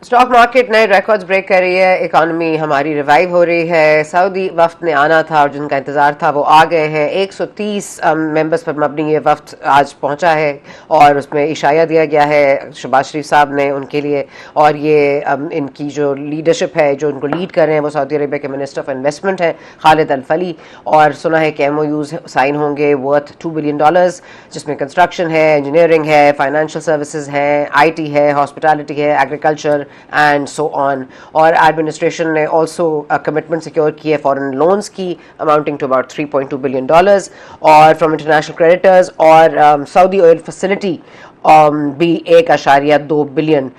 Stock market नए records break कर रही है, इकोनॉमी हमारी रिवाइव हो रही है। सऊदी वफ्द ने आना था और जिनका इंतजार था वो आ गए हैं। 130 मेंबर्स पर मबनी ये वफ्द आज पहुंचा है और उसमें इशारा दिया गया है शहबाज शरीफ साहब ने उनके लिए। और ये इनकी जो लीडरशिप है, जो उनको लीड कर रहे हैं, वो सऊदी अरेबिया के मिनिस्टर ऑफ इन्वेस्टमेंट है खालिद अल फली। और सुना है कि MOUs साइन होंगे वर्थ $2 बिलियन, जिसमें कंस्ट्रक्शन है, इंजीनियरिंग है, फाइनेंशियल सर्विसेज है, IT है, हॉस्पिटैलिटी है, एग्रीकल्चर एंड सो ऑन। और एडमिनिस्ट्रेशन ने ऑल्सो कमिटमेंट सिक्योर की है फॉरेन लोन्स की अमाउंटिंग टू अबाउट $3.2 बिलियन और फ्रॉम इंटरनेशनल क्रेडिटर्स। और सऊदी ऑयल फैसिलिटी भी $1.2 बिलियन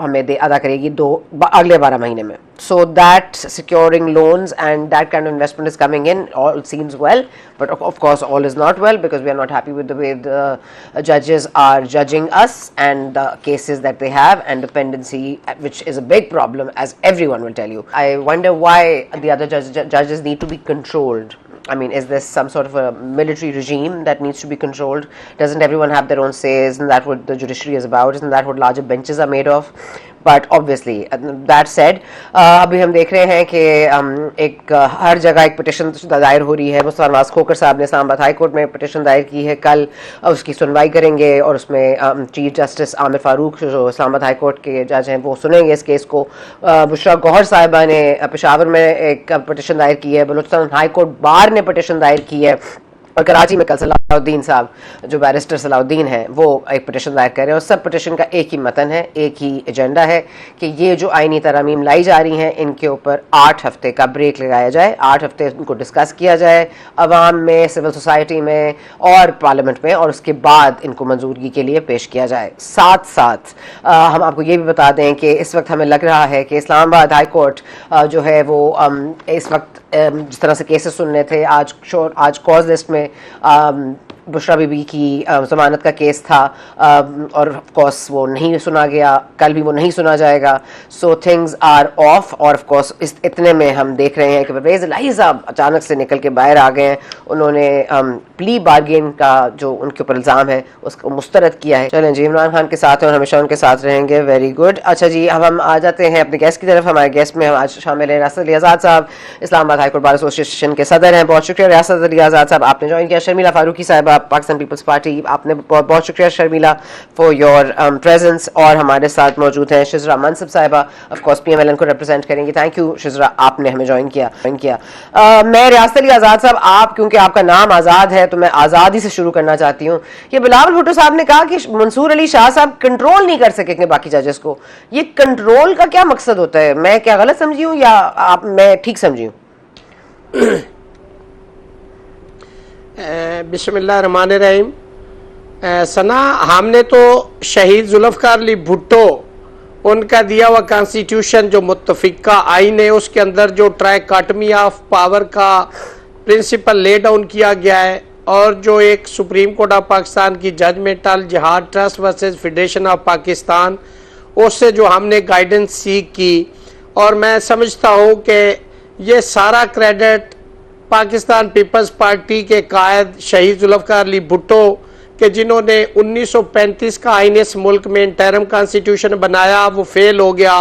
हमें अदा करेगी अगले 12 महीने में। So that securing loans and that kind of investment is coming in, all seems well, but of course all is not well, because we are not happy with the way the judges are judging us and the cases that they have, and dependency, which is a big problem, as everyone will tell you. I wonder why the other judges need to be controlled. I mean, is this some sort of a military regime that needs to be controlled? Doesn't everyone have their own say? Isn't that what the judiciary is about? Isn't that what larger benches are made of? But obviously, that said, अभी हम देख रहे हैं कि हर जगह एक petition दायर हो रही है। मुस्तफा नवाज खोखर साहब ने इस्लामाबाद हाई कोर्ट में पिटिशन दायर की है। कल उसकी सुनवाई करेंगे और उसमें चीफ जस्टिस आमिर फारूक, जो इस्लामाबाद हाई कोर्ट के जज हैं, वो सुनेंगे इस केस को। बुशरा गौहर साहिबा ने पेशावर में एक पिटिशन दायर की है। बलूचिस्तान हाई कोर्ट बार ने पिटिशन दायर की है। और कराची में कल सलाउद्दीन साहब, जो बैरिस्टर सलाउद्दीन हैं, वो एक पिटिशन दायर कर रहे हैं। और सब पिटिशन का एक ही मतन है, एक ही एजेंडा है कि ये जो आईनी तरमीम लाई जा रही हैं, इनके ऊपर 8 हफ्ते का ब्रेक लगाया जाए। 8 हफ्ते इनको डिस्कस किया जाए अवाम में, सिविल सोसाइटी में और पार्लियामेंट में, और उसके बाद इनको मंजूरी के लिए पेश किया जाए। साथ साथ हम आपको ये भी बता दें कि इस वक्त हमें लग रहा है कि इस्लामाबाद हाई कोर्ट जो है वो इस वक्त जिस तरह से केसेस सुनने थे, आज कॉज लिस्ट में बुशरा बीबी की ज़मानत का केस था और ऑफ कोर्स वो नहीं सुना गया, कल भी वो नहीं सुना जाएगा। So things are off. और ऑफ कोर्स इतने में हम देख रहे हैं कि परवेज़ इलाही साहब अचानक से निकल के बाहर आ गए हैं। उन्होंने प्ली बार्गेन का जो उनके ऊपर इल्ज़ाम है उसको मुस्तरद किया है। चलें जी, इमरान खान के साथ हैं और हमेशा उनके साथ रहेंगे। Very good. अच्छा जी, अब हम आ जाते हैं अपने गेस्ट की तरफ। हमारे गेस्ट में आज शामिल हैं रियासत अली आज़ाद साहब, Islamabad high court bar association के सदर हैं। बहुत शुक्रिया रियासत अली आज़ाद साहब, आपने ज्वाइन किया। शर्मिला फारूकी साहिबा, पाकिस्तान पीपल्स पार्टी, आपने बहुत बहुत शुक्रिया शर्मिला फॉर योर प्रेजेंस। और हमारे साथ मौजूद हैं शिजरा मनसब साहिबा, ऑफ कोर्स PMLN को रिप्रेजेंट करेंगी। थैंक यू शिजरा, आपने हमें ज्वाइन किया। मैं रियासत अली आज़ाद साहब, आप क्योंकि आपका नाम आज़ाद है तो मैं आज़ादी से शुरू करना चाहती हूँ। ये बिलावल भुट्टो साहब ने कहा कि मंसूर अली शाह साहब कंट्रोल नहीं कर सकेंगे बाकी जजेस को। ये कंट्रोल का क्या मकसद होता है? मैं क्या गलत समझी हूँ या मैं ठीक समझी हूँ? बिस्मिल्लाहिर्रहमानिर्रहीम। सना, हमने तो शहीद जुल्फ़िकार अली भुट्टो उनका दिया हुआ कॉन्स्टिट्यूशन जो मुत्तफ़िका आइन है, उसके अंदर जो ट्राइकॉटमी ऑफ पावर का प्रिंसिपल ले डाउन किया गया है, और जो एक सुप्रीम कोर्ट ऑफ पाकिस्तान की जजमेंट अल जिहाद trust versus federation of Pakistan, उससे जो हमने गाइडेंस सीख की, और मैं समझता हूँ कि ये सारा क्रेडिट पाकिस्तान पीपल्स पार्टी के कायद शहीद जुल्फ़िकार अली भुट्टो के, जिन्होंने 1935 का आइन इस मुल्क में इंटरम कॉन्स्टिट्यूशन बनाया, वो फेल हो गया।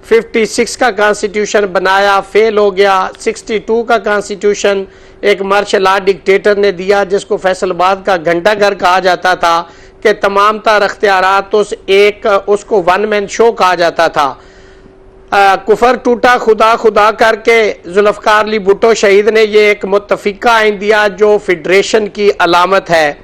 56 का कॉन्स्टिट्यूशन बनाया, फेल हो गया। 62 का कॉन्स्टिट्यूशन एक मार्शल लॉ डिक्टेटर ने दिया, जिसको फैसलाबाद का घंटाघर कहा जाता था, कि तमाम तर अख्तियारात उसको वन मैन शो कहा जाता था। कुफर टूटा खुदा खुदा करके जुल्फ़िकार अली भुट्टो शहीद ने ये एक मुत्तफ़िका आइन दिया जो फेडरेशन की अलामत है।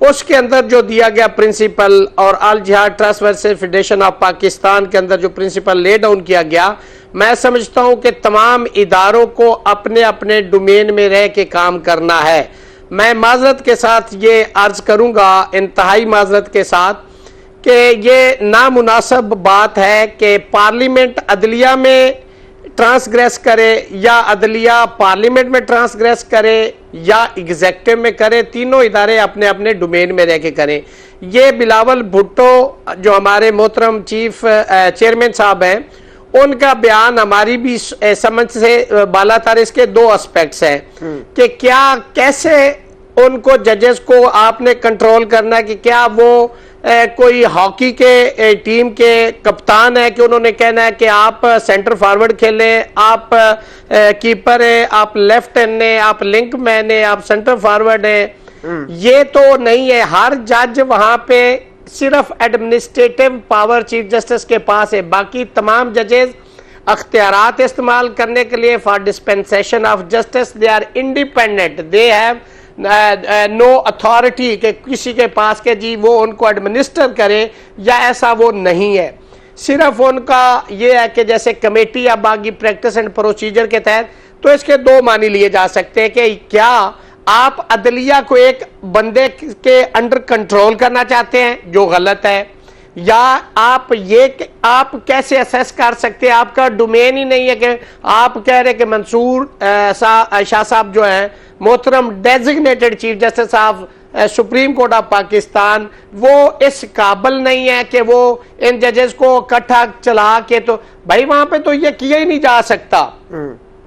उसके अंदर जो दिया गया प्रिंसिपल, और अल जिहाद trust versus federation of Pakistan के अंदर जो प्रिंसिपल ले डाउन किया गया, मैं समझता हूं कि तमाम इदारों को अपने अपने डोमेन में रह के काम करना है। मैं माजरत के साथ ये अर्ज करूंगा, इंतहाई माजरत के साथ, कि ये नामुनासिब बात है कि पार्लियामेंट अदलिया में ट्रांसग्रेस करे, या अदलिया पार्लियामेंट में ट्रांसग्रेस करे, या एग्जेक्टिव में करे। तीनों इदारे अपने अपने डोमेन में रह के करें। ये बिलावल भुट्टो जो हमारे मोहतरम चीफ चेयरमैन साहब हैं, उनका बयान हमारी भी समझ से बालातर। इसके 2 एस्पेक्ट्स हैं कि क्या कैसे उनको जजेस को आपने कंट्रोल करना है, कि क्या वो कोई हॉकी के टीम के कप्तान है कि उन्होंने कहना है कि आप सेंटर फॉरवर्ड खेलें, आप कीपर है, आप लेफ्ट हैंड है, आप लिंक मैन है, आप सेंटर फॉरवर्ड है। ये तो नहीं है। हर जज वहां पे सिर्फ एडमिनिस्ट्रेटिव पावर चीफ जस्टिस के पास है, बाकी तमाम जजेस अख्तियारात इस्तेमाल करने के लिए for dispensation of justice they are independent, they have no authority के किसी के पास के जी वो उनको एडमिनिस्टर करे, या ऐसा वो नहीं है। सिर्फ उनका ये है कि जैसे कमेटी या बाकी प्रैक्टिस एंड प्रोसीजर के तहत, तो इसके दो मानी लिए जा सकते हैं कि क्या आप अदलिया को एक बंदे के अंडर कंट्रोल करना चाहते हैं, जो गलत है, या आप कैसे असेस कर सकते हैं, आपका डोमेन ही नहीं है कि आप कह रहे कि मंसूर शाह साहब जो हैं मोहतरम designated chief justice of supreme court of Pakistan, वो इस काबिल नहीं है कि वो इन जजेस को इकट्ठा चला के, तो भाई वहां पे तो ये किया ही नहीं जा सकता,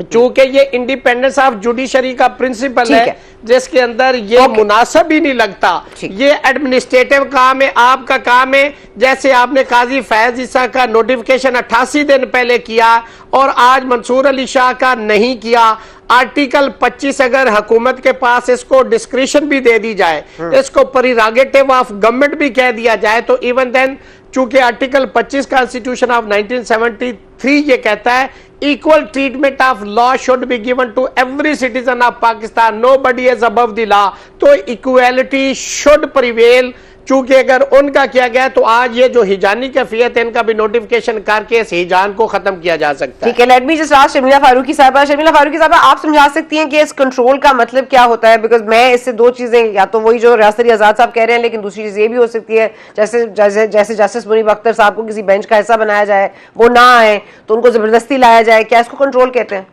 चूंकि ये इंडिपेंडेंस ऑफ जुडिशरी का प्रिंसिपल है जिसके अंदर ये मुनासिब ही नहीं लगता। ये एडमिनिस्ट्रेटिव काम है, आपका काम है। जैसे आपने काजी फैज ईसा का नोटिफिकेशन 88 दिन पहले किया और आज मंसूर अली शाह का नहीं किया। आर्टिकल 25 अगर हुकूमत के पास इसको डिस्क्रिशन भी दे दी जाए, इसको प्रीरोगेटिव ऑफ गवर्नमेंट भी कह दिया जाए, तो इवन देन चूंकि आर्टिकल 25 कॉन्स्टिट्यूशन ऑफ 1973 ये कहता है equal treatment of law should be given to every citizen of Pakistan, nobody is above the law, तो इक्वालिटी शुड प्रिवेल। चूंकि अगर उनका किया गया तो आज ये जो हिजानी कैफियत है इनका भी नोटिफिकेशन करके इस हिजान को खत्म किया जा सकता है। ठीक है, let me just ask Sharmila Farooqui साहबा। शर्मिला फारूकी साहबा, आप समझा सकती हैं कि इस कंट्रोल का मतलब क्या होता है? बिकॉज मैं इससे दो चीजें, या तो वही जो रियासत आजाद साहब कह रहे हैं, लेकिन दूसरी चीज ये भी हो सकती है जैसे जस्टिस मुनीब अख्तर साहब को किसी बेंच का हिस्सा बनाया जाए, वो ना आए तो उनको जबरदस्ती लाया जाए, क्या इसको कंट्रोल कहते हैं?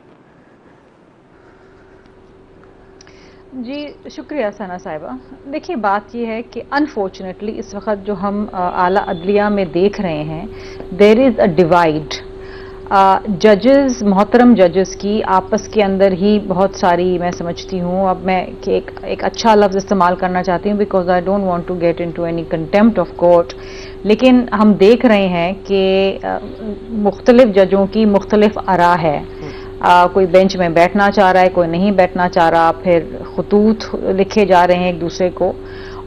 जी शुक्रिया सना साहिबा। देखिए बात यह है कि अनफॉर्चुनेटली इस वक्त जो हम आला अदलिया में देख रहे हैं, देयर इज़ अ डिवाइड। जजेस, मोहतरम जजेस की आपस के अंदर ही बहुत सारी, मैं समझती हूँ, अब मैं एक अच्छा लफ्ज़ इस्तेमाल करना चाहती हूँ because I don't want to get into any contempt of court, लेकिन हम देख रहे हैं कि मुख्तलिफ जजों की मुख्तलिफ आरा है। कोई बेंच में बैठना चाह रहा है, कोई नहीं बैठना चाह रहा, फिर खतूत लिखे जा रहे हैं एक दूसरे को,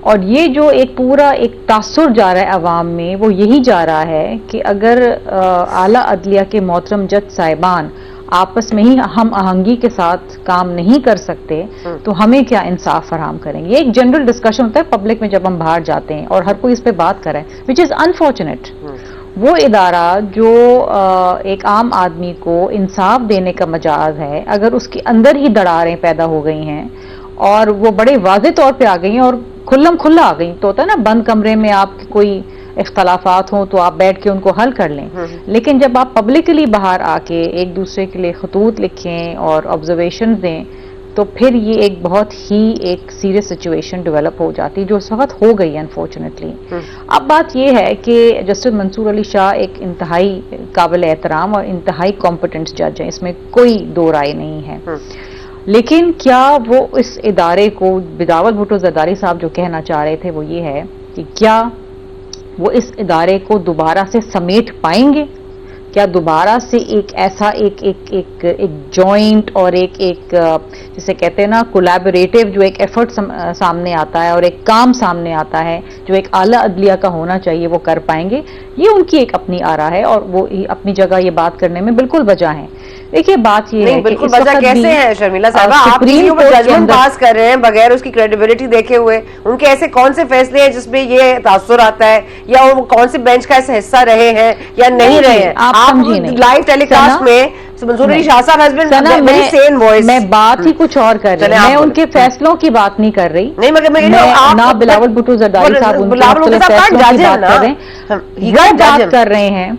और ये जो एक पूरा एक तासुर जा रहा है अवाम में, वो यही जा रहा है कि अगर आला अदलिया के मोहतरम जज साहिबान आपस में ही हम आहंगी के साथ काम नहीं कर सकते तो हमें क्या इंसाफ फराहम करेंगे। ये एक जनरल डिस्कशन होता है पब्लिक में जब हम बाहर जाते हैं और हर कोई इस पर बात करे, विच इज़ अनफॉर्चुनेट। वो इदारा जो एक आम आदमी को इंसाफ देने का मजाज है, अगर उसके अंदर ही दरारें पैदा हो गई हैं और वो बड़े वाज़े तौर पे आ गई हैं और खुल्लम खुल्ला आ गई, तो होता है ना बंद कमरे में आप कोई इख्तलाफात हों तो आप बैठ के उनको हल कर लें, लेकिन जब आप पब्लिकली बाहर आके एक दूसरे के लिए खतूत लिखें और ऑब्जर्वेशन दें, तो फिर ये एक बहुत ही एक सीरियस सिचुएशन डेवलप हो जाती है, जो इस वक्त हो गई है अनफॉर्चुनेटली। अब बात ये है कि जस्टिस मंसूर अली शाह एक इंतहाई काबिल एहतराम और इंतहाई कॉम्पिटेंट जज हैं, इसमें कोई दो राय नहीं है, लेकिन क्या वो इस इदारे को, बिलावल भुट्टो जरदारी साहब जो कहना चाह रहे थे वो ये है कि क्या वो इस इदारे को दोबारा से समेट पाएंगे? क्या दोबारा से एक ऐसा एक जॉइंट और एक जिसे कहते हैं ना कोलैबोरेटिव जो एक एफर्ट सामने आता है और एक काम सामने आता है जो एक आला अदलिया का होना चाहिए, वो कर पाएंगे? ये उनकी एक अपनी आरा है और वो अपनी जगह ये बात करने में बिल्कुल वजह है। देखिए बात ये है बिल्कुल वजह कैसे है शर्मिला साहबा, आप जजमेंट पास कर रहे हैं बगैर उसकी क्रेडिबिलिटी देखे हुए, उनके ऐसे कौन से फैसले हैं जिसमें ये तासुर आता है, या वो कौन से बेंच का ऐसा हिस्सा रहे हैं या नहीं रहे हैं? आप लाइव टेलीकास्ट में मंसूर अली शाह साहब has been very sane voice, मैं बात ही कुछ और कर रही हूं, मैं उनके फैसलों की बात नहीं कर रही। नहीं मगर मैं ना बिलावल भुट्टो जरदारी साहब उनके फैसलों की बात कर रहे हैं, वो बात कर रहे हैं,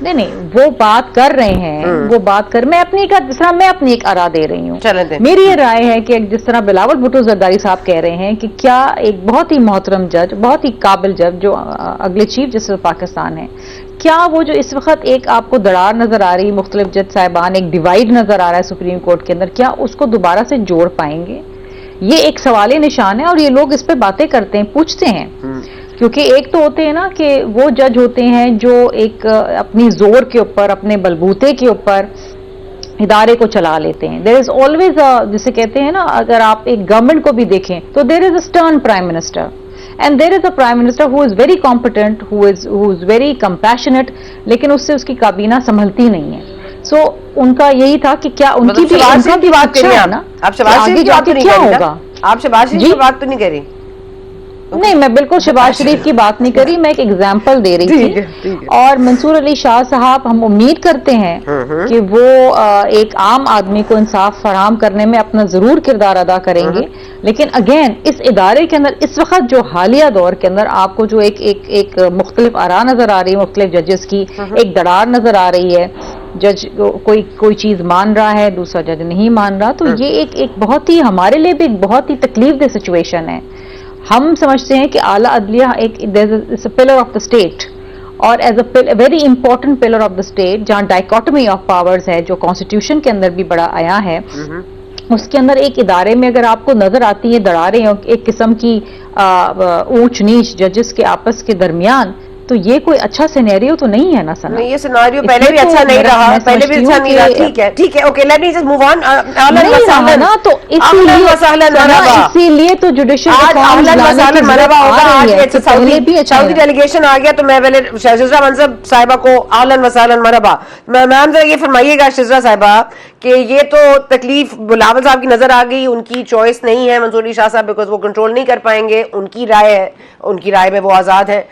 नहीं वो बात कर रहे हैं, वो बात कर, मैं अपनी का जिस तरह मैं अपनी एक आरा दे रही हूँ। मेरी ये राय है कि जिस तरह बिलावल भुट्टो जरदारी साहब कह रहे हैं कि क्या एक बहुत ही मोहतरम जज, बहुत ही काबिल जज जो अगले चीफ जस्टिस पाकिस्तान है, क्या वो जो इस वक्त एक आपको दरार नजर आ रही, मुख्तलिफ जज साहिबान, एक डिवाइड नजर आ रहा है सुप्रीम कोर्ट के अंदर, क्या उसको दोबारा से जोड़ पाएंगे? ये एक सवाल निशान है और ये लोग इस पे बातें करते हैं, पूछते हैं। क्योंकि एक तो होते हैं ना कि वो जज होते हैं जो एक अपनी जोर के ऊपर, अपने बलबूते के ऊपर इदारे को चला लेते हैं. देयर इज ऑलवेज जिसे कहते हैं ना, अगर आप एक गवर्नमेंट को भी देखें तो there is a stern prime minister and there is a prime minister who is very competent, who is very compassionate, लेकिन उससे उसकी काबीना संभलती नहीं है. सो उनका यही था कि क्या उनकी भी शहबाज शरीफ की बात अच्छा करिए है ना, आप शहबाज शरीफ की बात तो नहीं क्या करी होगा. ना? आप शहबाज शरीफ की बात तो नहीं करी? नहीं, मैं बिल्कुल शहबाज शरीफ की बात नहीं करी, मैं एक एग्जाम्पल दे रही ठीक थी. है. और मंसूर अली शाह साहब, हम उम्मीद करते हैं कि वो एक आम आदमी को इंसाफ फराहम करने में अपना जरूर किरदार अदा करेंगे. लेकिन अगेन इस इदारे के अंदर इस वक्त जो हालिया दौर के अंदर आपको जो एक मुख्तलिफ आरा नजर आ रही है, मुख्तलिफ जजेस की एक दरार नजर आ रही है. जज कोई चीज मान रहा है, दूसरा जज नहीं मान रहा, तो ये एक बहुत ही, हमारे लिए भी एक बहुत ही तकलीफदेह सिचुएशन है. हम समझते हैं कि आला अदलिया एक पिलर ऑफ द स्टेट, और as a very important pillar of the state, जहां डाइकोटमी ऑफ पावर्स है जो कॉन्स्टिट्यूशन के अंदर भी बड़ा आया है, उसके अंदर एक इदारे में अगर आपको नजर आती है दरारें, एक किस्म की ऊंच नीच जजेस के आपस के दरमियान, तो ये कोई अच्छा सिनेरियो तो नहीं है ना सना. नहीं, ये सिनेरियो पहले भी अच्छा नहीं रहा, पहले भी अच्छा नहीं रहा. ठीक है, okay, late me just move on. ना तो इसीलिए तो जुडिशियल सऊदी डेलीगेशन आ गया, तो मैं पहले शिजरा मंसब साहिबा को आहलन वसहलन मरहबा. मैम जरा ये फरमाइएगा शिजरा साहिबा कि ये तो तकलीफ बिलावल साहब की नजर आ गई, उनकी चॉइस नहीं है मंसूर अली शाह साहब, बिकॉज वो कंट्रोल नहीं कर पाएंगे, उनकी राय है, उनकी राय में वो आजाद है.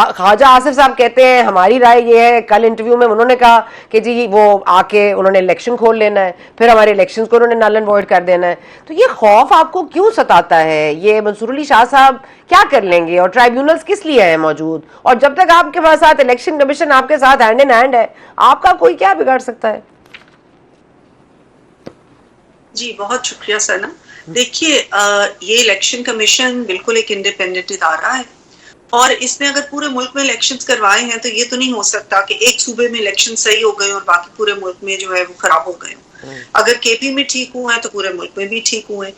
ख्वाजा आसिफ साहब कहते हैं हमारी राय ये है, कल इंटरव्यू में उन्होंने कहा कि जी वो आके उन्होंने इलेक्शन खोल लेना है, फिर हमारे इलेक्शंस को उन्होंने नल एंड वॉइड कर देना है. तो ये खौफ आपको क्यों सताता है? ये मंसूर अली शाह साहब क्या कर लेंगे, और ट्राइब्यूनल्स किस लिए है मौजूद? और जब तक आपके पास साथ इलेक्शन कमीशन आपके साथ हैंड इन हैंड है, आपका कोई क्या बिगाड़ सकता है? जी बहुत शुक्रिया सना. देखिए, ये इलेक्शन कमीशन बिल्कुल एक इंडिपेंडेंट इदारा है, और इसने अगर पूरे मुल्क में इलेक्शंस करवाए हैं तो ये तो नहीं हो सकता कि एक सूबे में इलेक्शन सही हो गए और बाकी पूरे मुल्क में जो है वो खराब हो गए. अगर केपी में ठीक हुए हैं तो पूरे मुल्क में भी ठीक हुए.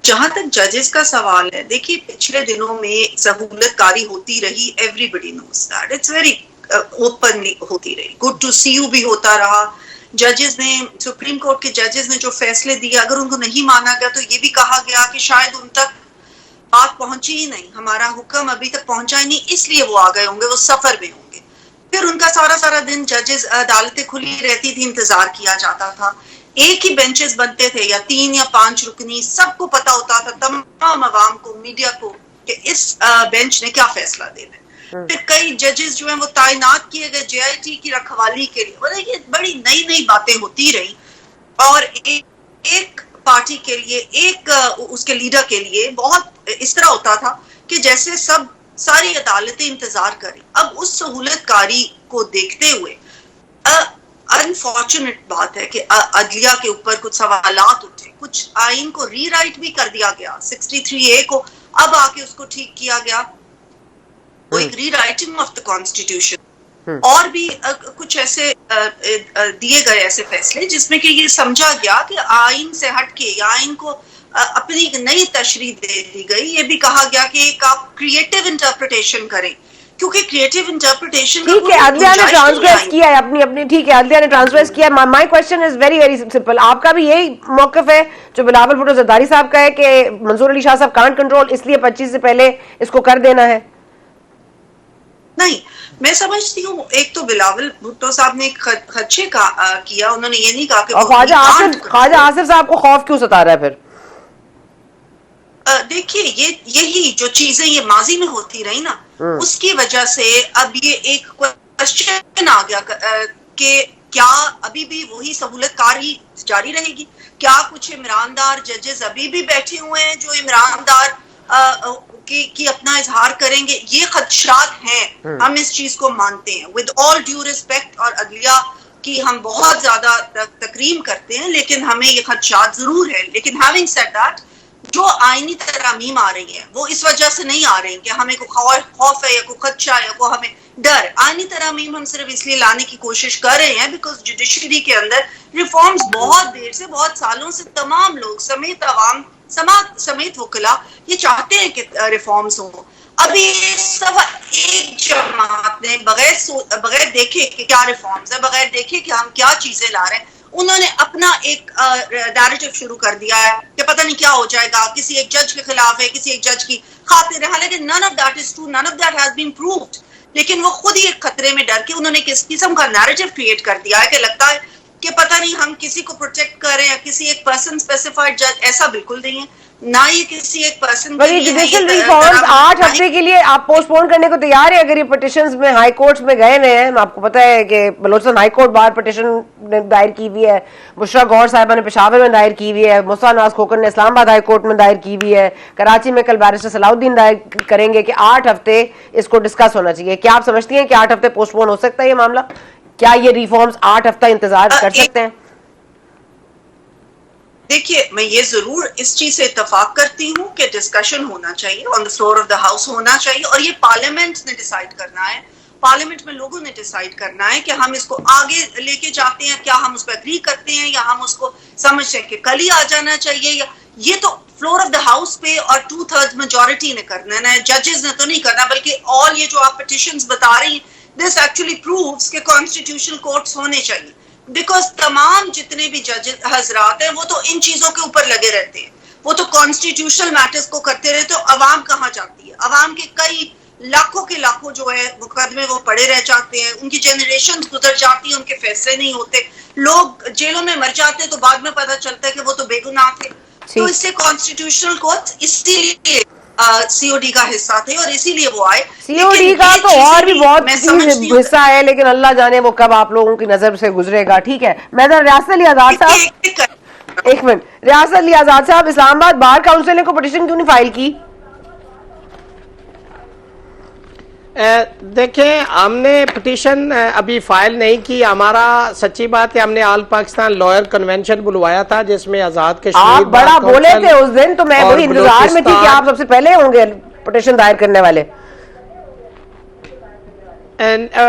जहां तक जजेस का सवाल है, देखिए पिछले दिनों में सहूलतकारी होती रही, everybody knows that, it's very openly होती रही. गुड टू सी यू भी होता रहा. जजेस ने, सुप्रीम कोर्ट के जजेस ने जो फैसले दिए, अगर उनको नहीं माना गया तो ये भी कहा गया कि शायद उन तक बात पहुंची ही नहीं, हमारा हुक्म अभी तक पहुंचा ही नहीं, इसलिए वो आ गए होंगे, वो सफर में होंगे. फिर उनका सारा दिन जजेस, अदालतें खुली रहती थी, इंतजार किया जाता था. एक ही बेंचेस बनते थे या 3 या 5 रुकनी, सबको पता होता था, तमाम अवाम को, मीडिया को, कि इस बेंच ने क्या फैसला देना है. फिर कई जजेस जो हैं वो तैनात किए गए JIT की रखवाली के लिए. मतलब ये बड़ी नई बातें होती रही, और एक पार्टी के लिए, एक उसके लीडर के लिए बहुत इस तरह होता था कि जैसे सारी अदालतें इंतजार करें. अब उस सहूलतकारी को देखते हुए अनफॉर्चुनेट बात है कि अदलिया के ऊपर कुछ सवालात उठे, कुछ आइन को रीराइट भी कर दिया गया, 63A को अब आके उसको ठीक किया गया, वो एक रीराइटिंग ऑफ द कॉन्स्टिट्यूशन. और भी कुछ ऐसे दिए गए ऐसे फैसले जिसमें कि ये समझा गया कि आइन से हटके या आइन को अपनी एक नई तशरीह दे दी गई. ये भी कहा गया कि एक आप क्रिएटिव इंटरप्रिटेशन करें, क्योंकि क्रिएटिव इंटरप्रिटेशन ठीक है, अदलिया ने ट्रांसग्रेस किया है अपनी ठीक है, अदलिया ने ट्रांसग्रेस किया. My question is very simple. आपका भी यही मौकफ है जो बिलावल भुट्टो जरदारी साहब का है कि मंसूर अली शाह साहब कांट कंट्रोल, इसलिए 25 से पहले इसको कर देना है? नहीं, मैं समझती हूँ एक तो बिलावल भुट्टो साहब ने खदशे किया, उन्होंने ये नहीं कहा कि ख्वाजा आसिफ साहब को खौफ क्यों सता रहा है फिर? देखिए, यही जो चीजें ये माजी में होती रही ना, उसकी वजह से अब ये एक क्वेश्चन आ गया कि क्या अभी भी वही सहूलतकारी जारी रहेगी? क्या कुछ इमरानदार जजेस अभी भी बैठे हुए हैं जो इमरानदार कि अपना इजहार करेंगे? ये खदशात हैं, हम इस चीज को मानते हैं विद ऑल ड्यू रिस्पेक्ट, और अदलिया की हम बहुत ज्यादा तकरीम करते हैं, लेकिन हमें ये खदशात जरूर है. लेकिन हैविंग सेड दैट, जो आईनी तरमीम आ रही है वो इस वजह से नहीं आ रही कि हमें को खौफ है या को खदशा है या को हमें डर. आईनी तरमीम हम सिर्फ इसलिए लाने की कोशिश कर रहे हैं बिकॉज जुडिशरी के अंदर रिफॉर्म्स बहुत देर से, बहुत सालों से तमाम लोग समेत अवाम समेत वकला ये चाहते हैं कि रिफॉर्म्स हो. अभी सवा एक जमात ने बगैर देखे कि क्या रिफॉर्म्स है, बगैर देखे कि हम क्या चीजें ला रहे हैं, उन्होंने अपना एक नैरेटिव शुरू कर दिया है कि पता नहीं क्या हो जाएगा, किसी एक जज के खिलाफ है, किसी एक जज की खातिर है। हालांकि none of that is true, none of that has been proved. लेकिन वो खुद ही एक खतरे में डर के उन्होंने किस किस्म का नैरेटिव क्रिएट कर दिया है कि लगता है कि पता नहीं हम किसी को प्रोटेक्ट कर रहे हैं, किसी एक पर्सन स्पेसिफाइड जज। ऐसा बिल्कुल नहीं है, ना ही किसी एक पर्सन के लिए जुडिशियल रिफॉर्म्स 8 हफ्ते के लिए आप पोस्टपोन करने को तैयार है? अगर ये पिटिशंस में हाई कोर्ट्स में गए हैं, आपको पता है कि Balochistan high court bar petition दायर की हुई है, बुशरा गौर साहिबा ने पेशावर में दायर की हुई है, मुसा नाज खोकर ने इस्लामाबाद हाई कोर्ट में दायर की हुई है, कराची में कल बैरिस्टर सलाउद्दीन दायर करेंगे कि 8 हफ्ते इसको डिस्कस होना चाहिए। क्या आप समझती हैं कि 8 हफ्ते पोस्टपोन हो सकता है ये मामला? क्या ये रिफॉर्म्स 8 हफ्ता इंतजार कर सकते हैं? देखिए, मैं ये जरूर इस चीज से इत्तेफाक करती हूँ कि डिस्कशन होना चाहिए, on the floor of the house होना चाहिए, और ये पार्लियामेंट ने डिसाइड करना है, पार्लियामेंट में लोगों ने डिसाइड करना है कि हम इसको आगे लेके जाते हैं, क्या हम उस पर एग्री करते हैं या हम उसको समझते हैं कि कल ही आ जाना चाहिए। या ये तो फ्लोर ऑफ द हाउस पे और 2/3 मेजॉरिटी ने करना है, जजेस ने तो नहीं करना। बल्कि ऑल ये जो आप पिटिशंस बता रही हैं, दिस एक्चुअली प्रूव्स कि कॉन्स्टिट्यूशनल कोर्ट्स होने चाहिए, बिकॉज तमाम जितने भी जज हजरात हैं वो तो इन चीजों के ऊपर लगे रहते हैं, वो तो कॉन्स्टिट्यूशनल मैटर्स को करते रहते हैं। अवाम कहाँ जाती है? अवाम के कई लाखों के लाखों जो है मुकदमे वो पड़े रह जाते हैं, उनकी जनरेशन गुजर जाती है, उनके फैसले नहीं होते, लोग जेलों में मर जाते हैं, तो बाद में पता चलता है कि वो तो बेगुनाह थे। तो इससे कॉन्स्टिट्यूशनल कोर्ट इसीलिए सीओडी का हिस्सा थे और इसीलिए वो आए। सीओडी का तो और भी बहुत हिस्सा है, लेकिन अल्लाह जाने वो कब आप लोगों की नजर से गुजरेगा। ठीक है, मैं रियासत अली आजाद साहब, एक मिनट, रियासत अली आजाद साहब, इस्लामाबाद बार काउंसिल ने को पिटिशन क्यों नहीं फाइल की? देखें, हमने पिटीशन अभी फाइल नहीं की। हमारा सच्ची बात है, हमने ऑल पाकिस्तान लॉयर कन्वेंशन बुलवाया था जिसमें आजाद के आप बड़ा बोले थे उस दिन, तो मैं वही इंतजार में थी कि आप सबसे पहले होंगे पिटीशन दायर करने वाले।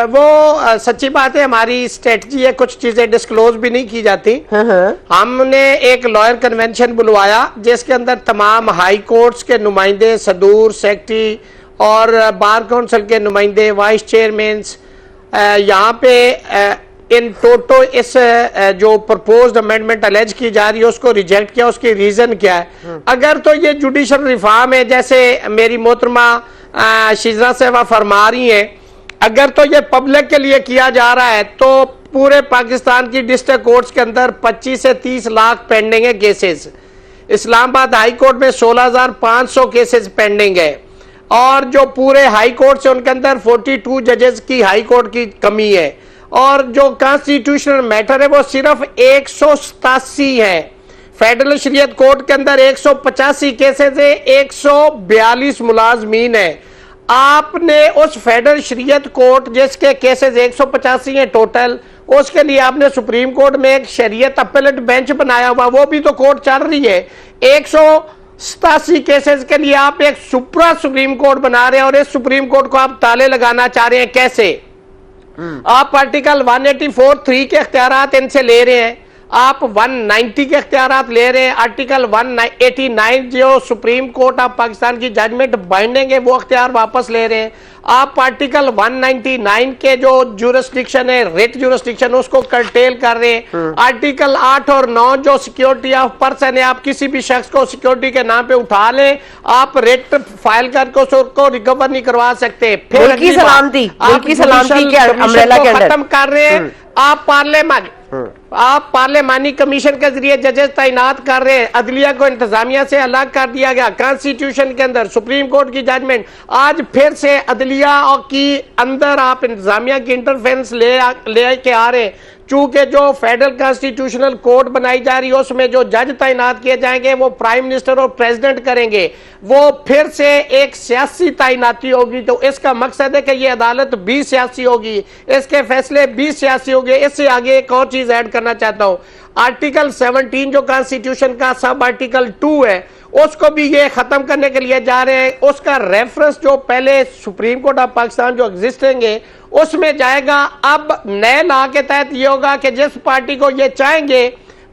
वो सच्ची बात है, हमारी स्ट्रेटजी है, कुछ चीजें डिस्क्लोज भी नहीं की जाती। हमने एक लॉयर कन्वेंशन बुलवाया जिसके अंदर तमाम हाई कोर्ट्स के नुमाइंदे, सदूर, सेक्रेटरी और बार काउंसिल के नुमाइंदे, वाइस चेयरमैन, यहाँ पे इन टोटो इस जो प्रपोज्ड अमेंडमेंट अलेज की जा रही है उसको रिजेक्ट किया। उसकी रीजन क्या है? अगर तो ये जुडिशल रिफॉर्म है, जैसे मेरी मोहतरमा शिजरा साहबा फरमा रही हैं, अगर तो ये पब्लिक के लिए किया जा रहा है तो पूरे पाकिस्तान की डिस्ट्रिक्ट कोर्ट्स के अंदर 25 से 30 लाख पेंडिंग है केसेस। इस्लामाबाद हाई कोर्ट में 16,500 केसेस पेंडिंग है, और जो पूरे हाई कोर्ट से उनके अंदर 42 जजेस की हाई कोर्ट की कमी है, और जो कॉन्स्टिट्यूशनल मैटर है वो सिर्फ 187 है। फेडरल शरीयत कोर्ट के अंदर 185 केसेस है, 142 मुलाजमीन है। आपने उस फेडरल शरीयत कोर्ट जिसके केसेस 185 हैं टोटल, उसके लिए आपने सुप्रीम कोर्ट में एक शरीयत अपीलेट बेंच बनाया हुआ, वो भी तो कोर्ट चल रही है। 187 केसेस के लिए आप एक सुप्रा सुप्रीम कोर्ट बना रहे हैं, और इस सुप्रीम कोर्ट को आप ताले लगाना चाह रहे हैं। कैसे? आप आर्टिकल 184(3) के इख्तियारात इनसे ले रहे हैं, आप 190 के इख्तियारात ले रहे हैं, आर्टिकल 189 जो सुप्रीम कोर्ट ऑफ पाकिस्तान की जजमेंट बाइंडिंग है वो इख्तियार वापस ले रहे हैं। आप आर्टिकल 199 के जो जुरिस्डिक्शन है, रिट जुरिस्डिक्शन, उसको कर्टेल कर रहे हैं। आर्टिकल 8 और 9 जो सिक्योरिटी ऑफ पर्सन है, आप किसी भी शख्स को सिक्योरिटी के नाम पे उठा लें, आप रिट फाइल करके उसको रिकवर नहीं करवा सकते। फिर सलामती खत्म कर रहे हैं। आप पार्लियामानी कमीशन के जरिए जजेस तैनात कर रहे हैं, अदलिया को इंतजामिया से अलग कर दिया गया। कॉन्स्टिट्यूशन के अंदर सुप्रीम कोर्ट की जजमेंट, आज फिर से अदलिया की अंदर आप इंतजामिया की इंटरफेरेंस ले के आ रहे हैं। चूंकि जो फेडरल कॉन्स्टिट्यूशनल कोर्ट बनाई जा रही है उसमें जो जज तैनात किए जाएंगे वो प्राइम मिनिस्टर और प्रेसिडेंट करेंगे, वो फिर से एक सियासी तैनाती होगी। तो इसका मकसद है कि ये अदालत भी सियासी होगी, इसके फैसले भी सियासी होंगे। इससे आगे एक और चीज ऐड करना चाहता हूं, आर्टिकल 17 जो कॉन्स्टिट्यूशन का सब आर्टिकल 2 है उसको भी ये खत्म करने के लिए जा रहे हैं। उसका रेफरेंस जो पहले सुप्रीम कोर्ट ऑफ पाकिस्तान जो एग्जिस्टिंग है उसमें जाएगा। अब नए लॉ के तहत ये होगा कि जिस पार्टी को ये चाहेंगे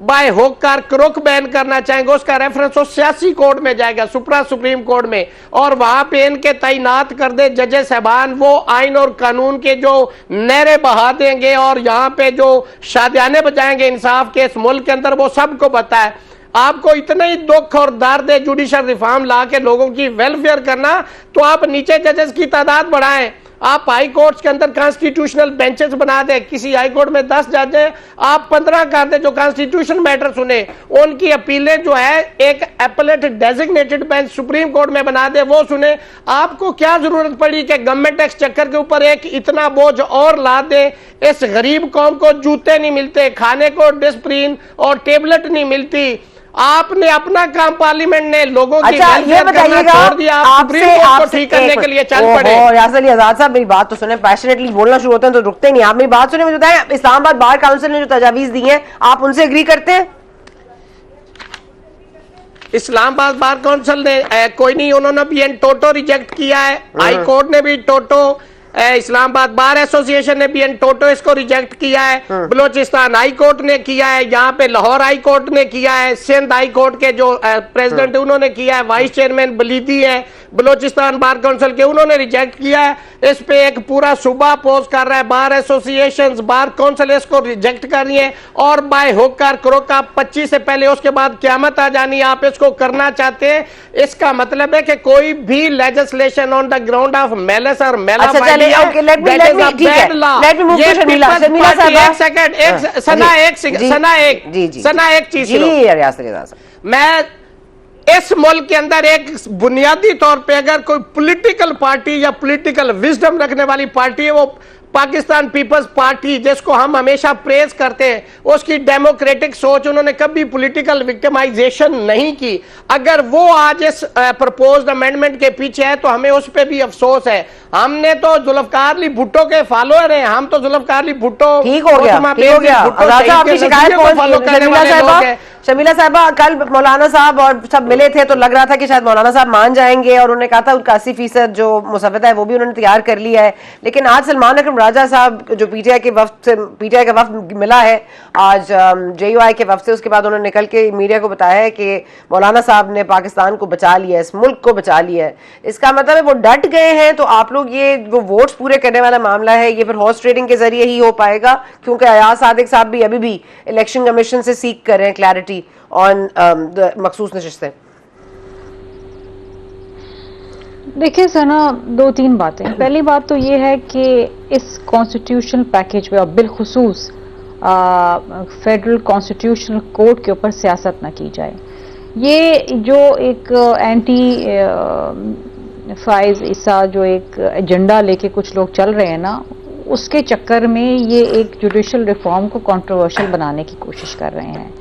बाय हुक और क्रुक बैन करना चाहेंगे, उसका रेफरेंस उस सियासी कोड में जाएगा, सुप्रीम कोर्ट में, और वहां पे इनके तैनात कर दे जजेस साहबान, वो आइन और कानून के जो नहरें बहा देंगे और यहाँ पे जो शादियाने बजाएंगे इंसाफ के इस मुल्क के अंदर, वो सबको पता है। आपको इतना ही दुख और दर्द है जुडिशल रिफॉर्म ला के लोगों की वेलफेयर करना, तो आप नीचे जजेस की तादाद बढ़ाएं। आप हाई कोर्ट्स के अंदर कॉन्स्टिट्यूशनल बेंचेस बना दे, किसी हाई कोर्ट में 10 जज हैं, आप 15 कर दे जो कॉन्स्टिट्यूशन मैटर सुने, उनकी अपीलें जो है एक appellate designated bench supreme court में बना दे, वो सुने। आपको क्या जरूरत पड़ी कि गवर्नमेंट टैक्स चक्कर के ऊपर एक इतना बोझ और ला दे। इस गरीब कौम को जूते नहीं मिलते, खाने को डिस्प्रिन और टेबलेट नहीं मिलती। आपने अपना काम पार्लियामेंट ने लोगों की वेलफेयर करना छोड़ दिया, आप सुप्रीम कोर्ट को ठीक करने के लिए चल पड़े। यासर अली आजाद साहब, मेरी बात तो सुने, पैशनेटली बोलना शुरू होते हैं तो रुकते नहीं। आप मेरी बात सुने, मुझे बताएं, इस्लामाबाद बार काउंसिल ने जो तजावीज दी हैं, आप उनसे एग्री करते हैं? इस्लामाबाद बार काउंसिल ने कोई नहीं, उन्होंने भी इन टोटो रिजेक्ट किया है। हाई कोर्ट ने भी टोटो, इस्लामाबाद बार एसोसिएशन ने भी इन टोटो इसको रिजेक्ट किया है, बलोचिस्तान हाई कोर्ट ने किया है, यहाँ पे लाहौर हाई कोर्ट ने किया है, सिंध हाई कोर्ट के जो प्रेसिडेंट है उन्होंने किया है, वाइस चेयरमैन बलीदी है बलोचिस्तान बार काउंसिल के, उन्होंने रिजेक्ट किया है। इस पे एक पूरा सूबा अपोज कर रहा है, बार एसोसिएशन बार काउंसिल इसको रिजेक्ट कर रही है, और बाय हुक और क्रुक आप 25 से पहले उसके बाद क़यामत आ जानी, आप इसको करना चाहते हैं। इसका मतलब है कि कोई भी legislation on the ground of malice और मेला एक चीज, मैं इस मुल्क के अंदर एक बुनियादी तौर पे अगर कोई पॉलिटिकल पार्टी या पॉलिटिकल विजडम रखने वाली पार्टी है, वो पाकिस्तान पीपल्स पार्टी, जिसको हम हमेशा प्रेज करते हैं, उसकी डेमोक्रेटिक सोच, उन्होंने कभी पॉलिटिकल विक्टिमाइजेशन नहीं की। अगर वो आज इस प्रपोज्ड अमेंडमेंट के पीछे है तो हमें उस पर भी अफसोस है। हमने तो जुल्फकार अली भुट्टो के फॉलोअर हैं, हम तो जुल्फकार अली भुट्टो ठीक हो गया। आपकी शिकायत शमीला साहबा, कल मौलाना साहब और सब मिले थे तो लग रहा था कि शायद मौलाना साहब मान जाएंगे, और उन्होंने कहा था उनका 80% जो मुसव्वदा है वो भी उन्होंने तैयार कर लिया है। लेकिन आज सलमान अकरम राजा साहब जो पीटीआई का वफ्द मिला है आज जेयूआई के वफ्द से, उसके बाद उन्होंने निकल के मीडिया को बताया है कि मौलाना साहब ने पाकिस्तान को बचा लिया है, इस मुल्क को बचा लिया है। इसका मतलब है वो डट गए हैं। तो आप लोग ये वो वोट्स पूरे करने वाला मामला है, ये फिर हॉर्स ट्रेडिंग के जरिए ही हो पाएगा, क्योंकि अयाज सादिक साहब भी अभी भी इलेक्शन कमीशन से सीख कर रहे हैं क्लैरिटी ऑन मखसूस नशिस्तें। देखिए सना, 2-3 बातें। पहली बात तो ये है कि इस कॉन्स्टिट्यूशनल पैकेज में और बिलखुसूस फेडरल कॉन्स्टिट्यूशनल कोड के ऊपर सियासत ना की जाए। ये जो एक एंटी फाइज ईसा जो एक एजेंडा लेके कुछ लोग चल रहे हैं ना, उसके चक्कर में ये एक जुडिशल रिफॉर्म को कंट्रोवर्शियल बनाने की कोशिश कर रहे हैं।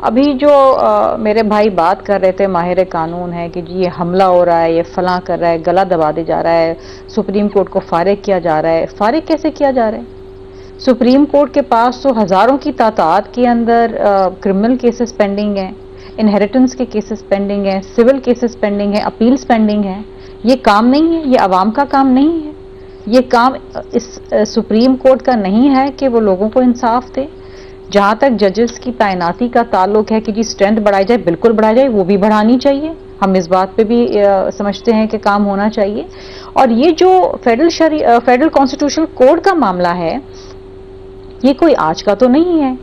अभी जो मेरे भाई बात कर रहे थे, माहिर कानून है कि जी ये हमला हो रहा है, ये फलां कर रहा है, गला दबा दे जा रहा है, सुप्रीम कोर्ट को फारिग किया जा रहा है। फारिग कैसे किया जा रहा है? सुप्रीम कोर्ट के पास तो हज़ारों की तादाद के अंदर क्रिमिनल केसेस पेंडिंग हैं, इनहेरिटेंस के केसेस पेंडिंग हैं, सिविल केसेस पेंडिंग हैं, अपील्स पेंडिंग हैं। ये काम नहीं है, ये आवाम का काम नहीं है, ये काम इस सुप्रीम कोर्ट का नहीं है कि वो लोगों को इंसाफ दे। जहां तक जजेस की तैनाती का ताल्लुक है कि जी स्ट्रेंथ बढ़ाई जाए, बिल्कुल बढ़ाई जाए, वो भी बढ़ानी चाहिए। हम इस बात पे भी समझते हैं कि काम होना चाहिए। और ये जो फेडरल कॉन्स्टिट्यूशनल कोड का मामला है, ये कोई आज का तो नहीं है।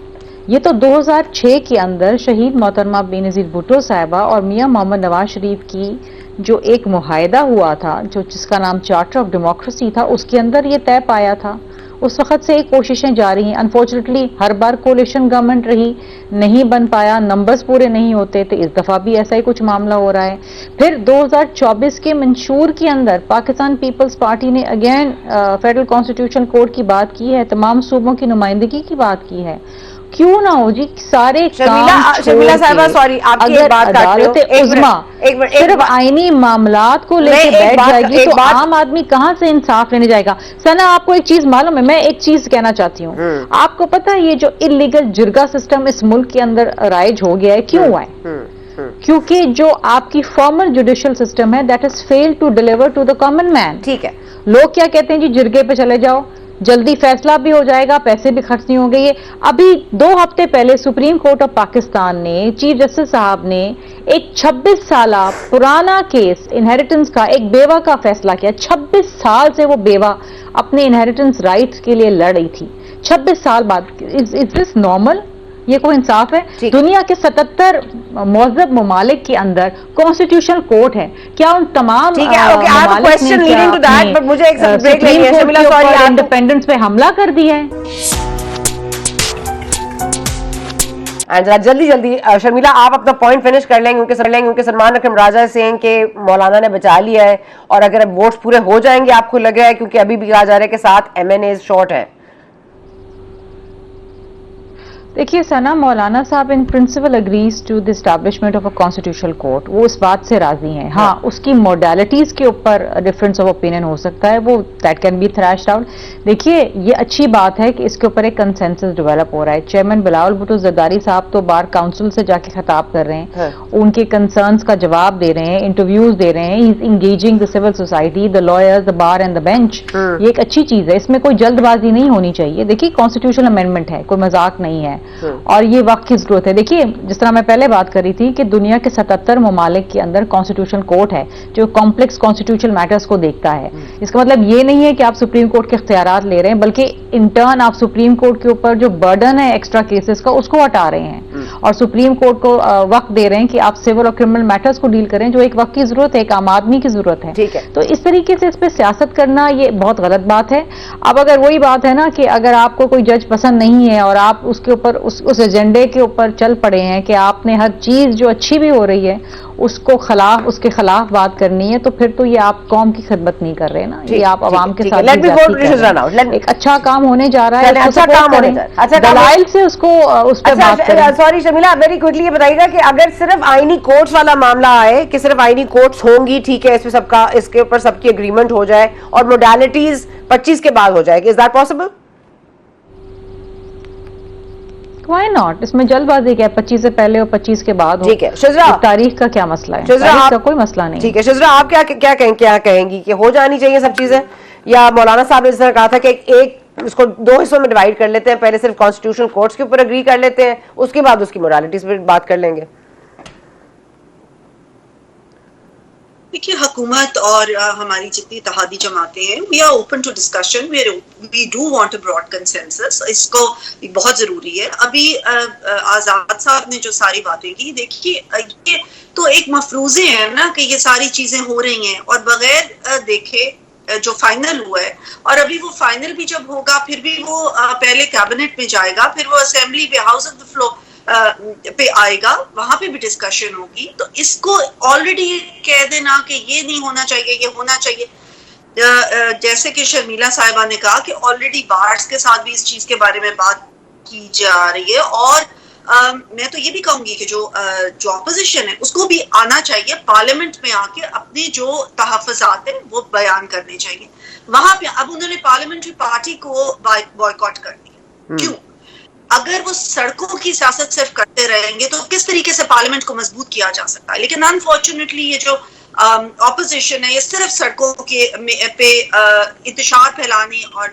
ये तो 2006 के अंदर शहीद मोहतरमा बेनज़ीर भुट्टो साहिबा और मियां मोहम्मद नवाज शरीफ की जो एक मुआहदा हुआ था, जो जिसका नाम चार्टर ऑफ डेमोक्रेसी था, उसके अंदर ये तय पाया था। उस वक्त से कोशिशें जारी हैं। अनफॉर्चुनेटली हर बार कोalition गवर्नमेंट रही, नहीं बन पाया, नंबर्स पूरे नहीं होते, तो इस दफ़ा भी ऐसा ही कुछ मामला हो रहा है। फिर 2024 के मंशूर के अंदर पाकिस्तान पीपल्स पार्टी ने अगेन फेडरल कॉन्स्टिट्यूशन कोड की बात की है, तमाम सूबों की नुमाइंदगी की बात की है। क्यों ना हो जी, सारे शर्मिला साहिबा, सॉरी आपकी एक बात काट रही हूं, सिर्फ आईनी मामलात को लेकर बैठ जाएगी तो आम आदमी कहां से इंसाफ लेने जाएगा? सना, आपको एक चीज मालूम है? मैं एक चीज कहना चाहती हूँ, आपको पता है ये जो इलीगल जिरगा सिस्टम इस मुल्क के अंदर राइज हो गया है, क्यों हुआ है? क्योंकि जो आपकी फॉर्मल जुडिशियल सिस्टम है that is fail to deliver to the common man. ठीक है, लोग क्या कहते हैं जी, जिरगे पे चले जाओ, जल्दी फैसला भी हो जाएगा, पैसे भी खर्च नहीं होंगे। ये अभी 2 हफ्ते पहले सुप्रीम कोर्ट ऑफ पाकिस्तान ने, चीफ जस्टिस साहब ने एक 26 साल पुराना केस इनहेरिटेंस का, एक बेवा का फैसला किया। 26 साल से वो बेवा अपने इनहेरिटेंस राइट्स के लिए लड़ रही थी, 26 साल बाद। Is this normal? ये कोई इंसाफ है? दुनिया के 77 मौजूद ममालिक के अंदर कॉन्स्टिट्यूशनल कोर्ट है। क्या उन तमाम इंडिपेंडेंस पे हमला कर दिया है? जल्दी जल्दी शर्मिला आप अपना पॉइंट फिनिश कर लेंगे, क्योंकि सलमान अकरम राजा सिंह के मौलाना ने बचा लिया है, और अगर अब वोट्स पूरे हो जाएंगे आपको लग रहा है, क्योंकि अभी भी कहा जा रहा है कि 7 MNAs शॉर्ट है। देखिए सना, मौलाना साहब in principle agrees to the establishment of a constitutional court, वो इस बात से राजी हैं। हाँ, उसकी मॉडलिटीज के ऊपर डिफरेंस ऑफ ओपिनियन हो सकता है, वो that can be thrashed out. देखिए, ये अच्छी बात है कि इसके ऊपर एक कंसेंसस डेवलप हो रहा है। चेयरमैन बिलावल भुट्टो जरदारी साहब तो बार काउंसिल से जाके खिताब कर रहे हैं, उनके कंसर्न्स का जवाब दे रहे हैं, इंटरव्यूज दे रहे हैं, he is engaging the civil society, the lawyers, the bar and the bench. ये एक अच्छी चीज है, इसमें कोई जल्दबाजी नहीं होनी चाहिए। देखिए, कॉन्स्टिट्यूशनल अमेंडमेंट है, कोई मजाक नहीं है, और ये वक्त की जरूरत है। देखिए, जिस तरह मैं पहले बात कर रही थी कि दुनिया के 77 ममालिक के अंदर कॉन्स्टिट्यूशनल कोर्ट है जो कॉम्प्लेक्स कॉन्स्टिट्यूशनल मैटर्स को देखता है। इसका मतलब ये नहीं है कि आप सुप्रीम कोर्ट के इख्तियारात ले रहे हैं, बल्कि इंटर्न आप सुप्रीम कोर्ट के ऊपर जो बर्डन है एक्स्ट्रा केसेस का, उसको हटा रहे हैं, और सुप्रीम कोर्ट को वक्त दे रहे हैं कि आप सिविल और क्रिमिनल मैटर्स को डील करें, जो एक वक्त की जरूरत है, एक आम आदमी की जरूरत है। ठीक है। तो इस तरीके से इस पर सियासत करना ये बहुत गलत बात है। अब अगर वही बात है ना कि अगर आपको कोई जज पसंद नहीं है और आप उसके ऊपर उस एजेंडे के ऊपर चल पड़े हैं कि आपने हर चीज जो अच्छी भी हो रही है उसके खिलाफ बात करनी है, तो फिर तो ये आप कौम की खिदमत नहीं कर रहे ना, ये आप आवाम के साथ एक अच्छा काम होने जा रहा है, अच्छा काम होने जा रहा है, दलाइल से उसको उस पर बात करें। सॉरी शर्मिला, वेरी क्विकली ये बताइएगा कि अगर सिर्फ आईनी कोर्ट्स वाला मामला आए कि सिर्फ आईनी कोर्ट्स होंगी, ठीक है, इसके ऊपर सबकी एग्रीमेंट हो जाए और मोडालिटीज 25 के बाद हो जाएगी, is that possible? Why not? इसमें जल्दबाजी क्या है? 25 से पहले और 25 के बाद हो। ठीक है शिजरा, तारीख का क्या मसला है? तारीख का कोई मसला नहीं। ठीक है शिजरा, आप क्या कहेंगी कि हो जानी चाहिए सब चीजें, या मौलाना साहब ने जिस तरह कहा था कि एक इसको 2 हिस्सों में डिवाइड कर लेते हैं, पहले सिर्फ कॉन्स्टिट्यूशनल कोर्ट्स के ऊपर एग्री कर लेते हैं, उसके बाद उसकी मोरालिटीज पर बात कर लेंगे? देखिए, हुकूमत और हमारी जितनी इत्तेहादी जमातें हैं, we are open to discussion, we do want a broad consensus, इसको बहुत जरूरी है। अभी आजाद साहब ने जो सारी बातें की, देखिए ये तो एक मफरूजे है ना कि ये सारी चीजें हो रही हैं और बगैर देखे जो फाइनल हुआ है, और अभी वो फाइनल भी जब होगा फिर भी वो पहले कैबिनेट में जाएगा, फिर वो असेंबली पे, हाउस ऑफ द फ्लोर पे आएगा, वहां पे भी डिस्कशन होगी। तो इसको ऑलरेडी कह देना कि ये नहीं होना चाहिए, ये होना चाहिए, जैसे कि शर्मिला साहिबा ने कहा कि ऑलरेडी बार्स के साथ भी इस चीज के बारे में बात की जा रही है, और मैं तो ये भी कहूंगी कि जो अपोजिशन है उसको भी आना चाहिए पार्लियामेंट में, आके अपने जो तहफ़्फ़ुज़ात है वो बयान करने चाहिए वहां पे। अब उन्होंने पार्लियामेंट्री पार्टी को बॉयकॉट कर दिया, क्यों? अगर वो सड़कों की सियासत सिर्फ करते रहेंगे तो किस तरीके से पार्लियामेंट को मजबूत किया जा सकता है? लेकिन अनफॉर्चुनेटली ये जो ऑपोजिशन है, ये सिर्फ सड़कों के पे इंतशार फैलाने और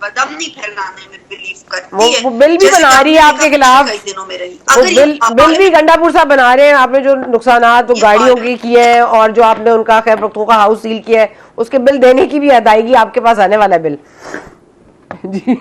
बदअमनी फैलाने में बिलीव करती है। वो बिल भी बना रही है आपके खिलाफ, कई दिनों में रही बिल भी गंडापुर साहब बना रहे हैं। आपने जो नुकसानात तो गाड़ियों के किए हैं और जो आपने उनका खैर वक्तों का हाउस सील किया है, उसके बिल देने की भी अदायगी आपके पास आने वाला बिल। जी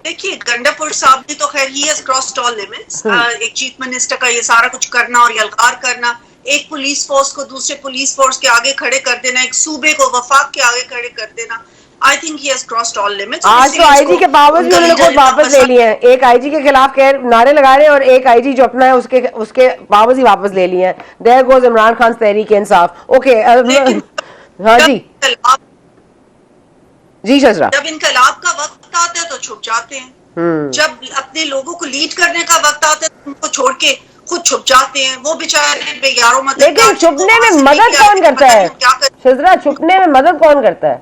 देखिए, गंडापुर साहब ने तो खैर he has crossed all limits. एक चीफ मिनिस्टर का ये सारा कुछ करना और यलकार करना, एक पुलिस फोर्स को दूसरे पुलिस फोर्स के आगे खड़े कर देना, एक सूबे को वफाक के आगे खड़े कर देना, I think he has crossed all limits. आज तो आईजी के पावर्स भी उन्होंने खुद वापस ले लिए हैं। एक आईजी के खिलाफ खैर नारे लगा रहे हैं और एक आईजी जो अपना है उसके पावर्स ही वापस ले लिए हैं। There goes Imran Khan Tehreek Insaf. Okay, हाँ जी शजरा, जब इनकलाब का वक्त आता है तो छुप जाते हैं, जब अपने लोगों को लीड करने का वक्त आता है तो उनको छोड़ के खुद छुप जाते हैं। वो बेचारे यारों मदद, लेकिन छुपने में मदद कौन करता है शजरा? छुपने में मदद कौन करता है?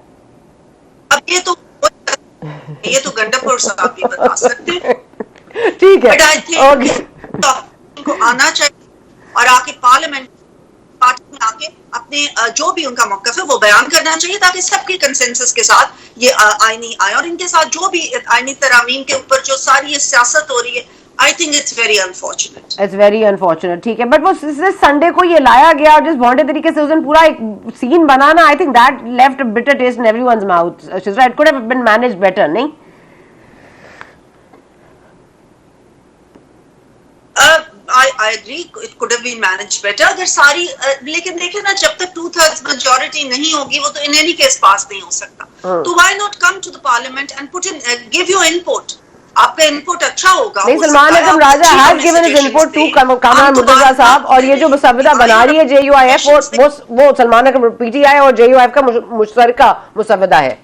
अब ये तो गंडापुर साहब भी बता सकते हैं। ठीक है, बट आई थिंक इनको आना चाहिए और आके पार्लियामेंट पार्टी में आके अपने जो भी उनका मौक़िफ़ है वो बयान करना चाहिए, ताकि सबके कंसेंसस के साथ ये आईनी आए। और इनके साथ जो भी आईनी तरामीम के ऊपर जो सारी ये सियासत हो रही है, I think it's very unfortunate. It's very unfortunate, ठीक है, बट वो संडे को ये लाया गया और जिस वांटे तरीके से उस दिन पूरा एक सीन बनाना, I think that left a bitter taste in everyone's mouth. Shizra, it could have been managed better, नहीं? I agree, it could have been managed better. अगर सारी लेकिन देखिए ना, जब तक 2/3 majority नहीं होगी, वो तो in any case पास नहीं हो सकता। तो why not come to the parliament and put in, give your input. आपका इनपुट अच्छा होगा। नहीं, Salman Akram Raja has given his input to Kamran Murtaza साहब, और ये जो मुसव्वदा बना रही है JUIF, वो सलमान अकरम PTI और JUIF का मुश्तरका मुसव्वदा है।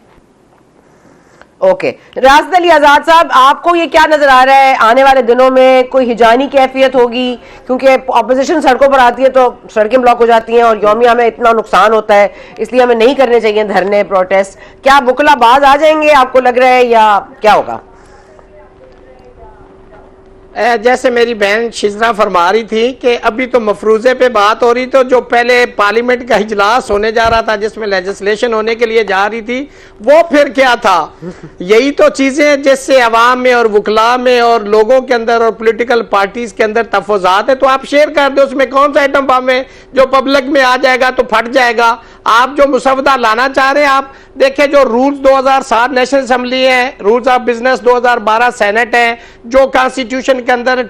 ओके, राशिद अली आजाद साहब, आपको ये क्या नजर आ रहा है, आने वाले दिनों में कोई हिजानी कैफियत होगी? क्योंकि अपोजिशन सड़कों पर आती है तो सड़कें ब्लॉक हो जाती हैं और यौमिया में इतना नुकसान होता है, इसलिए हमें नहीं करने चाहिए धरने प्रोटेस्ट। क्या बुकला बाज आ जाएंगे, आपको लग रहा है, या क्या होगा? जैसे मेरी बहन शिजरा फरमा रही थी कि अभी तो मफरूजे पे बात हो रही, तो जो पहले पार्लियामेंट का इजलास होने जा रहा था जिसमें लेजिस्लेशन होने के लिए जा रही थी, वो फिर क्या था? यही तो चीजें जिससे अवाम में और वकला में और लोगों के अंदर और पॉलिटिकल पार्टीज के अंदर तफाज़ात है, तो आप शेयर कर दो। उसमें कौन सा आइटम बम है जो पब्लिक में आ जाएगा तो फट जाएगा? आप जो मुसवदा लाना चाह रहे हैं, आप देखें जो रूल्स 2007 नेशनल असेंबली है, रूल्स ऑफ बिजनेस 2012 सेनेट है, जो कॉन्स्टिट्यूशन के अंदर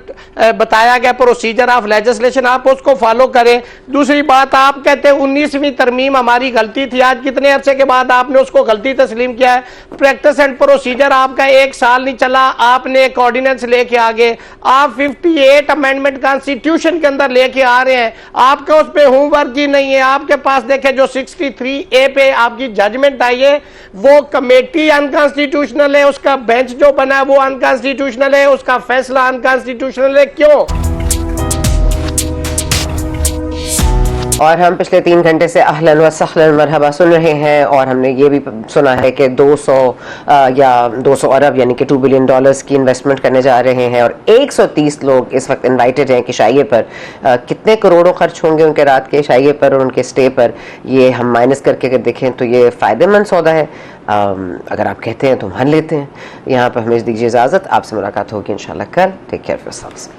बताया गया प्रोसीजर ऑफ लेजिस्लेशन, आप उसको फॉलो करें। दूसरी बात, आप कहते हैं 19वीं तरमीम हमारी गलती थी, आज कितने अरसे के बाद आपने उसको गलती तस्लीम किया है? प्रैक्टिस एंड प्रोसीजर आपका 1 साल नहीं चला, आपने एक ऑर्डिनेंस लेके आ गए, आप 58 अमेंडमेंट कॉन्स्टिट्यूशन के अंदर लेके आ रहे हैं, आपका उस पर होमवर्क ही नहीं है। आपके पास देखें जो 63A पे आपकी जजमेंट आई है, वो कमेटी अनकॉन्स्टिट्यूशनल है, उसका बेंच जो बना है वो अनकॉन्स्टिट्यूशनल है, उसका फैसला अनकॉन्स्टिट्यूशनल है। क्यों? और हम पिछले 3 घंटे से अहलन व सहलन मरहबा सुन रहे हैं, और हमने ये भी सुना है कि 200 या 200 अरब यानी कि $2 बिलियन की इन्वेस्टमेंट करने जा रहे हैं, और 130 लोग इस वक्त इनवाइटेड हैं कि शाइए पर कितने करोड़ों खर्च होंगे उनके रात के शाइए पर और उनके स्टे पर, ये हम माइनस करके अगर देखें तो ये फ़ायदेमंद सौदा है। अगर आप कहते हैं तो मान लेते हैं। यहाँ पर हमें दीजिए इजाज़त, आपसे मुलाकात होगी इंशाल्लाह कल। Take care of yourselves.